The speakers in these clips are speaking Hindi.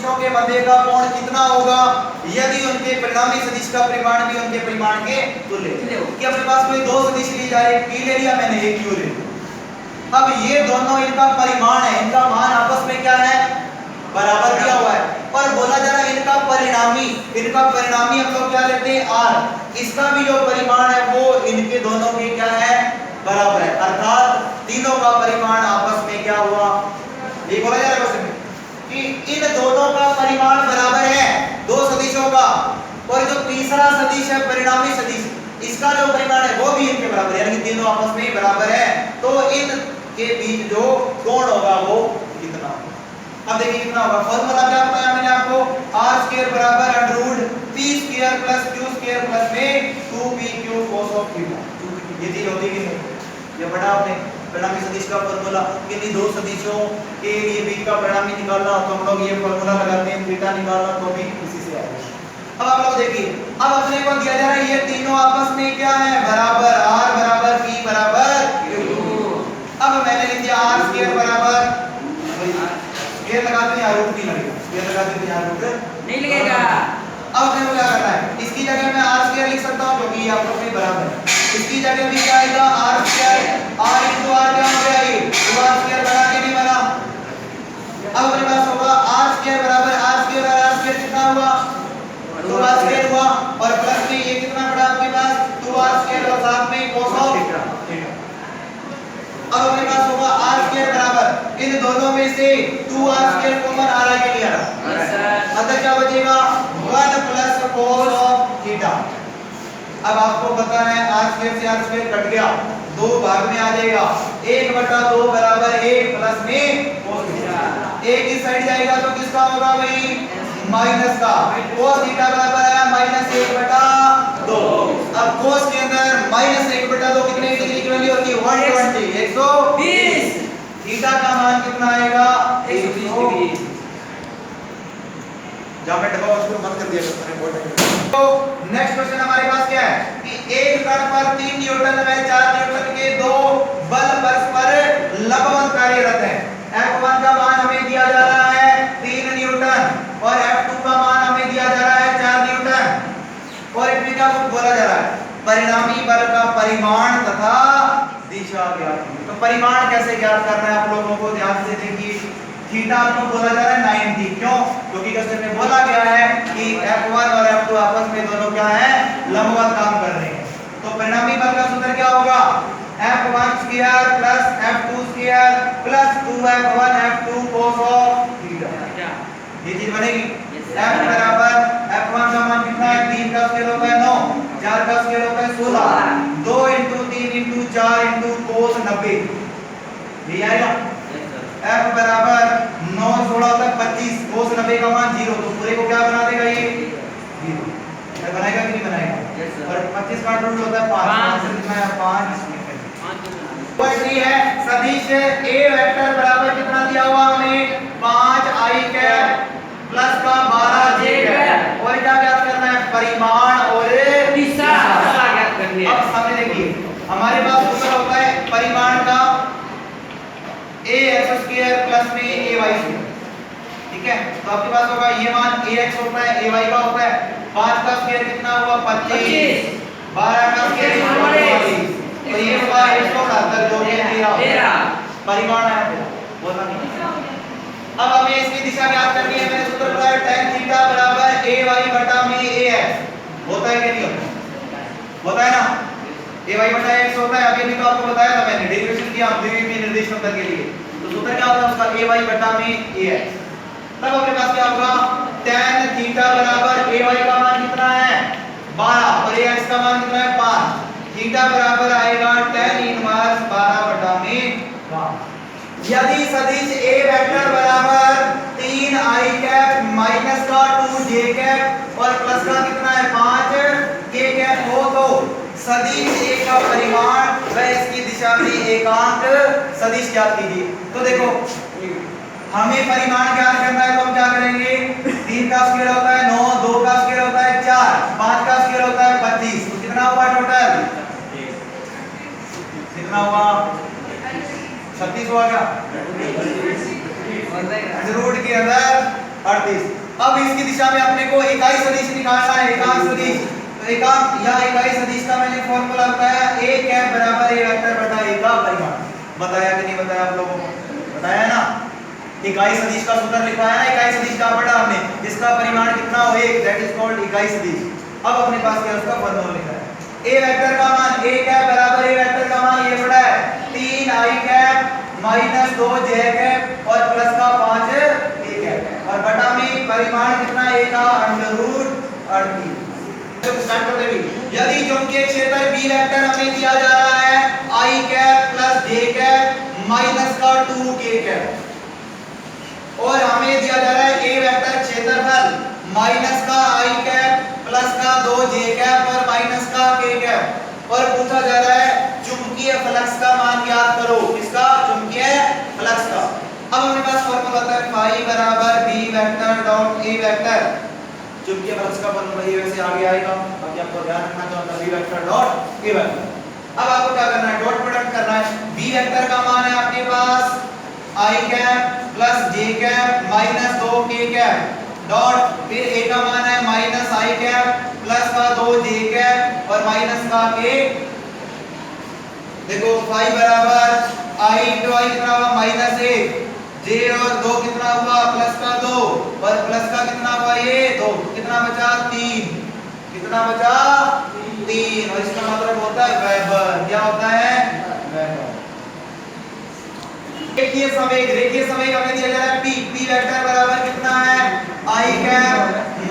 सदिशों के मध्य का कोण कितना होगा यदि उनके परिणामी सदिश का परिमाण भी उनके परिमाण के तुल्य हो। कि अपने पास कोई दो सदिश ली जा रही है, p ले लिया मैंने, एक q ले लिया। अब ये दोनों इनका परिमाण है, इनका मान आपस में क्या है, बराबर दिया हुआ है, पर बोला जा रहा है इनका परिणामी हम लोग क्या लेते हैं r, इसका भी जो परिमाण है वो इनके दोनों के क्या है, बराबर है। अर्थात तीनों का परिमाण आपस में क्या हुआ, ये बोला जा रहा है क्वेश्चन में कि इन दोनों का परिमाण बराबर है, दो सदिशों का, और जो तीसरा सदिश है परिणामी सदिश, इसका जो परिमाण है वो भी इनके बराबर है, यानी कि तीनों आपस में बराबर है। तो इन के बीच जो कोण होगा वो कितना होगा। अब देखिए कितना होगा, फॉर्मूला क्या बताया मैंने आपको, r² बराबर √p² प्लस q² प्लस में 2pq cos ऑफ थीटा। ये चीज होती कि नहीं, ये पढ़ा आपने परिणामी सदिश का फॉर्मूला, किन्हीं दो सदिशों के लिए बीच का परिणामी निकालना तो हम लोग ये फॉर्मूला लगाते हैं, थीटा निकालना तो भी इसी से आएगा। अब आप लोग देखिए, अब अपने को दिया जा रहा है ये तीनों आपस में क्या है, बराबर, r बराबर p बराबर q। अब मैंने लिख दिया r² बराबर, स्क्वायर लगा दो या रूट नहीं लगेगा, स्क्वायर लगा दो या रूट नहीं लगेगा। अब अपने को क्या करना है, इसकी जगह मैं r² लिख सकता हूं क्योंकि ये आपस में बराबर है, इसकी जगह भी क्या आएगा r² r into r क्या हो गया, ये तो r² बना के नहीं बना। अब अपने पास होगा r² बराबर r² और r² कितना हुआ, 2r² हुआ, और प्लस में ये कितना पड़ा आपके पास 2r² और साथ में cos ऑफ थीटा। अब अपने पास होगा r² बराबर, इन दोनों में से 2r² कॉमन आ रहा है कि नहीं आ रहा, अतः क्या बचेगा 1 प्लस cos ऑफ थीटा। अब आपको पता है r² से r² कट गया, दो भाग में आ जाएगा, 1/2 बराबर 1 प्लस में cos थीटा, एक इस साइड जाएगा तो किसका होगा भाई, माइनस का, cos थीटा बराबर आया -1/2। अब cos के अंदर -1/2 कितने डिग्री की वैल्यू होती है, 120, 120। थीटा का मान कितना आएगा, 120 डिग्री। जहां मैं डब्बा उसको बंद कर दिया करता है बहुत। तो नेक्स्ट क्वेश्चन हमारे पास क्या है कि एक कण पर 3 न्यूटन व 4 न्यूटन के दो बल परस्पर लंबवत कार्यरत हैं। F1 का मान हमें दिया जा रहा है 3 न्यूटन और F2 का मान हमें दिया जा रहा है 4 न्यूटन, और इसमें क्या बोला जा रहा है, परिणामी बल का परिमाण तथा दिशा ज्ञात कीजिए। तो परिमाण कैसे ज्ञात करना है आप लोगों को ध्यान से देखिए। थीटा आपको बोला जा रहा है 90, क्यों, क्योंकि क्वेश्चन में बोला गया है कि F1 और F2 आपस में दोनों क्या है, लंबवत काम कर रहे हैं। तो परिणामी बल का सूत्र क्या होगा, F1² plus F2² plus 2F1 F2 cos of theta. ये चीज बनेगी। F बराबर F1 का मान कितना है, 3 का स्क्वायर होता है 9, 4 का स्क्वायर होता है 16, 2 × 3 × 4 × cos 90, ये आएगा। F बराबर 9 16 तक 25, cos 90 का मान 0, तो पूरे को क्या बना देगा ये 0, क्या बनाएगा कि नहीं बनाएगा। और 25 का रूट होता है 5, से कितना है 5। क्वेश्चन है सदिश A वेक्टर बराबर कितना दिया हुआ हमें 5i कैप प्लस का 12j कैप, और क्या ज्ञात करना है, परिमाण और दिशा ज्ञात करनी है। अब सामने देखिए हमारे पास सूत्र होता है परिमाण का ax² प्लस में ay², ठीक है। तो आपके पास होगा ये मान ax होता है, ay का होता है, 5 का स्क्वायर कितना हुआ 25, 12 का स्क्वायर 44, तो ये हुआ 178 जो कि 13 परिमाण है, बोलना नहीं। अब हमें इसकी दिशा ज्ञात करनी है। मैंने सूत्र बताया tan थीटा बराबर ay/में ax, होता है कि नहीं होता है ना, ay/x होता है। अभी भी तो आपको बताया था मैंने, डेरिवेशन किया द्विविमीय निर्देशांक के लिए, तो सूत्र क्या होता है उसका ay/में ax। तब अपने पास क्या होगा, tan थीटा बराबर ay का मान कितना है 12 और ax का मान कितना है 5, थीटा बराबर आएगा tan इनवर्स 12/में 5। यदि सदिश A वेक्टर बराबर 3i कैप माइनस का 2j कैप और प्लस का कितना है 5k कैप हो, तो सदिश A का परिमाण व इसकी दिशा में एकांक सदिश ज्ञात कीजिए। तो देखो हमें परिमाण ज्ञात करना है, तो हम क्या करेंगे, 3 का स्क्वायर होता है 9, 2 का स्क्वायर होता है 4, 5 का स्क्वायर होता है 25, तो कितना हुआ टोटल, कितना हुआ 36 हुआ क्या, रूट के अंदर 38। अब इसकी दिशा में अपने को इकाई सदिश निकालना है, एकांक सदिश। तो एकांक या इकाई सदिश का मैंने फॉर्मूला बताया, a कैप बराबर a वेक्टर बटा a का परिमाण। बताया कि नहीं बताया आप लोगों को? बताया ना। इकाई सदिश का सूत्र लिखा है ना, इकाई सदिश का पढ़ा हमने, जिसका परिमाण कितना हो 1, दैट इज कॉल्ड इकाई सदिश। अब अपने पास क्या उसका फॉर्मूला लिखा है, a वेक्टर का मान a कैप बराबर a वेक्टर का मान ये पड़ा है 3i cap minus 2j cap और प्लस का 5a कैप और बटा में परिमाण कितना a का √38। तो स्टार्ट कर दे। यदि चुंबकीय क्षेत्र b वेक्टर हमें दिया जा रहा है i cap plus j cap minus का 2k कैप और हमें दिया जा रहा है a वेक्टर क्षेत्रफल माइनस का i कैप प्लस का 2j कैप और माइनस का k कैप और पूछा जा रहा है चुंबकीय फ्लक्स का मान ज्ञात करो। किसका? चुंबकीय फ्लक्स का। अब हमारे पास फॉर्मूला होता है फाई बराबर b vector dot a vector. चुंबकीय फ्लक्स का फॉर्मूला ये वैसे आगे आएगा, बाकी आपको ध्यान रखना है तो b vector dot a vector. अब आपको क्या करना है, डॉट प्रोडक्ट करना है। b वेक्टर का मान है आपके पास i cap plus j cap minus 2k cap dot फिर a का मान है माइनस i कैप प्लस का 2j कैप और माइनस का k। देखो फाई बराबर i into i कितना हुआ माइनस 1, j और 2 कितना हुआ प्लस का 2 और प्लस का कितना हुआ ये 2, कितना बचा 3, कितना बचा 3 और इसका मतलब होता है वेबर। क्या होता है? वेबर। रेखीय संवेग हमें दिया जा रहा है p वेक्टर बराबर कितना है i कैप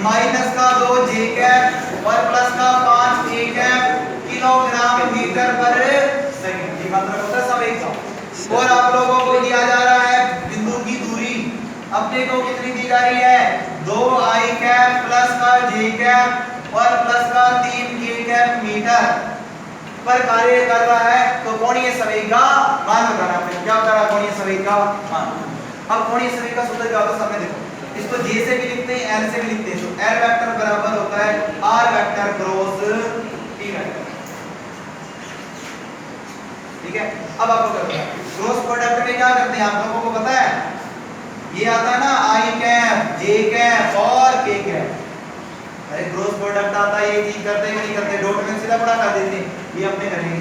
माइनस का 2j कैप और प्लस का 5k कैप किलोग्राम मीटर पर सेकंड। ये मतलब होता है संवेग का। और आप लोगों को दिया जा रहा है बिंदु की दूरी अपने को कितनी दी जा रही है 2i कैप प्लस का j कैप और प्लस का 3k कैप मीटर पर कार्य कर रहा है। तो कोणीय संवेग का मान बताना आपने। क्या बता रहा है कोणीय संवेग का मान? अब कोणीय संवेग का सूत्र क्या होता है सामने देखो, इसको j से भी लिखते हैं l से भी लिखते हैं। तो l वेक्टर बराबर होता है r vector cross p vector. ठीक है। अब आपको क्या करना है, क्रॉस प्रोडक्ट में क्या करते हैं आप लोगों को पता है? ये आता है ना i कैप j कैप और k कैप। अरे क्रॉस प्रोडक्ट आता है, ये चीज करते हैं नहीं करते? डॉट में सीधा बड़ा कर देते हैं। ये अपने करेंगे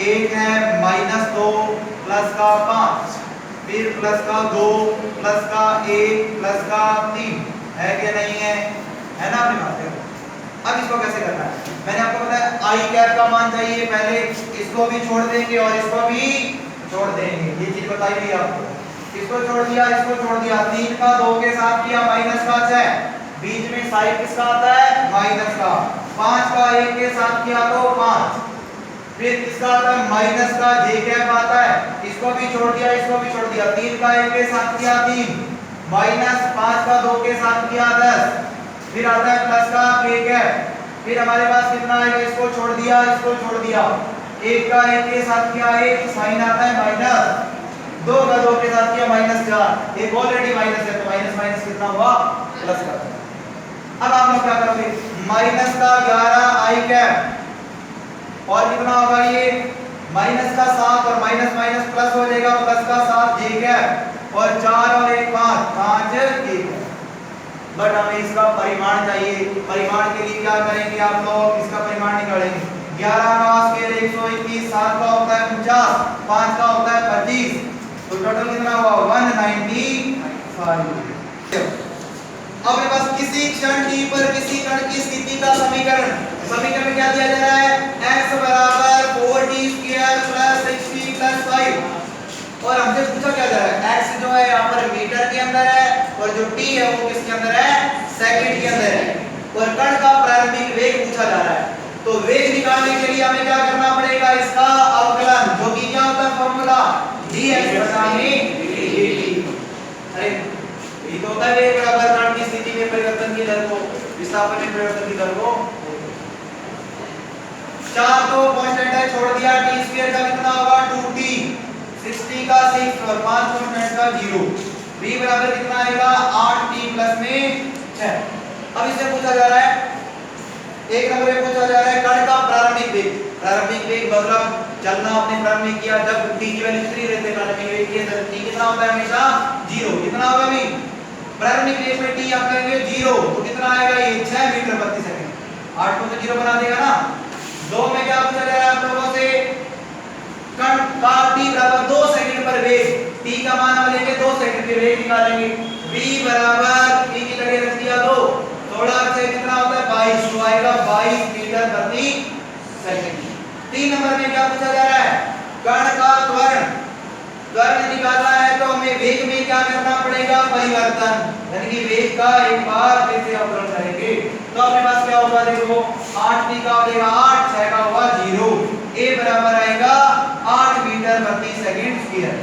1 है माइनस 2 प्लस का 5 फिर प्लस का 2 प्लस का 1 प्लस का 3 है कि नहीं है? है ना अपनी बात। अब इसको कैसे करना है? मैंने आपको बताया i कैप का मान चाहिए, पहले इसको भी छोड़ देंगे और इसको भी छोड़ देंगे। ये चीज बताई थी आपको। इसको छोड़ दिया, इसको छोड़ दिया, 3 का 2 के साथ किया माइनस का 6, बीच में साइड किसका आता है माइनस का, 5 का 1 के साथ किया तो 5, फिर किसका आता है माइनस का j कैप आता है, इसको भी छोड़ दिया, इसको भी छोड़ दिया, 3 का 1 के साथ किया 3 माइनस 5 का 2 के साथ किया 10, फिर आता है प्लस का k कैप, फिर हमारे पास कितना आएगा, इसको छोड़ दिया, इसको छोड़ दिया, 1 का 1 के साथ किया 1 साइन आता है माइनस, 2 का 2 के साथ किया माइनस 4, एक ऑलरेडी माइनस है तो माइनस माइनस कितना हुआ प्लस का। अब आप लोग क्या करोगे, माइनस का 11 i कैप और कितना होगा ये माइनस का 7 और माइनस माइनस प्लस हो जाएगा, प्लस का 7 j कैप और 4 और 1 5 k कैप। बट हमें इसका परिमाण चाहिए। परिमाण के लिए क्या करेंगे आप लोग, इसका परिमाण निकालेंगे। 11 का स्क्वायर 121, 7 का होता है 50, 5 का होता है 25, तो टोटल कितना हुआ 195। अब मेरे पास किसी क्षण t पर किसी कण की स्थिति का समीकरण क्या दिया जा रहा है, x बराबर 4t² + 6t + 5 और हमसे पूछा क्या जा रहा है, x जो है यहाँ पर मीटर के अंदर है और जो t है वो किसके अंदर है सेकंड के अंदर है और कण का प्रारंभिक वेग पूछा जा रहा है। तो वेग निकालने के लिए हमें क्या करना पड़ेगा, इसका अवकलन, जो कि क्या होता है फॉर्मूला dx dt। अरे ये तो होता है वेग बराबर कण की स्थिति में परिवर्तन की दर को, विस्थापन में परिवर्तन की दर को। 4 तो कांस्टेंट है, छोड़ दिया, t² का कितना होगा 2t, 60 का 6 और 5 कांस्टेंट का 0, v बराबर कितना आएगा 8t प्लस में 6। अब इससे पूछा जा रहा है, एक नंबर में पूछा जा रहा है कण का प्रारंभिक वेग। प्रारंभिक वेग मतलब चलना आपने प्रारंभ किया जब t की वैल्यू कितनी रहती है, प्रारंभिक वेग की t कितना होता है हमेशा 0, कितना होगा भी प्रारंभिक वेग में t आप कहेंगे 0, तो कितना आएगा ये 6 मीटर प्रति सेकंड। 8 को तो 0 बना देगा ना। 2 में क्या पूछा जा रहा है आप लोगों से, कण का t बराबर 2 सेकंड पर वेग, t का मान हम लेंगे 2 सेकंड के वेग निकालेंगे। v बराबर t की जगह रख दिया 2, थोड़ा से कितना होता है 22, तो आएगा 22 मीटर प्रति सेकंड। 3 नंबर में क्या पूछा जा रहा है, कण का त्वरण, त्वरण निकालना है तो हमें वेग में क्या करना पड़ेगा, परिवर्तन, यानी कि वेग का एक बार फिर से अवकलन करेंगे। तो अपने पास क्या होगा, देखो 8t का हो जाएगा 8, 6 का होगा 0, a बराबर आएगा 8 मीटर प्रति सेकंड स्क्वायर।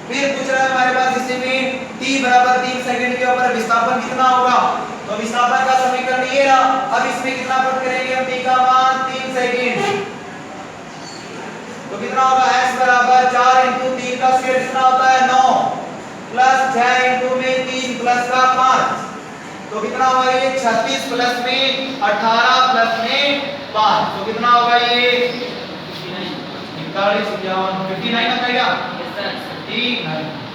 फिर पूछ रहा है हमारे पास इसी में t बराबर 3 सेकंड के ऊपर विस्थापन कितना होगा, तो विस्थापन का समीकरण ये रहा। अब इसमें कितना पुट करेंगे हम, t का मान 3 सेकंड, तो कितना होगा s बराबर 4 इंटू 3 का स्क्वायर कितना होता है 9, प्लस 6 इंटू में 3 प्लस का 5, तो कितना होगा ये 36 प्लस में 18 प्लस में 5, तो कितना होगा ये 41, 59 आ जाएगा 59।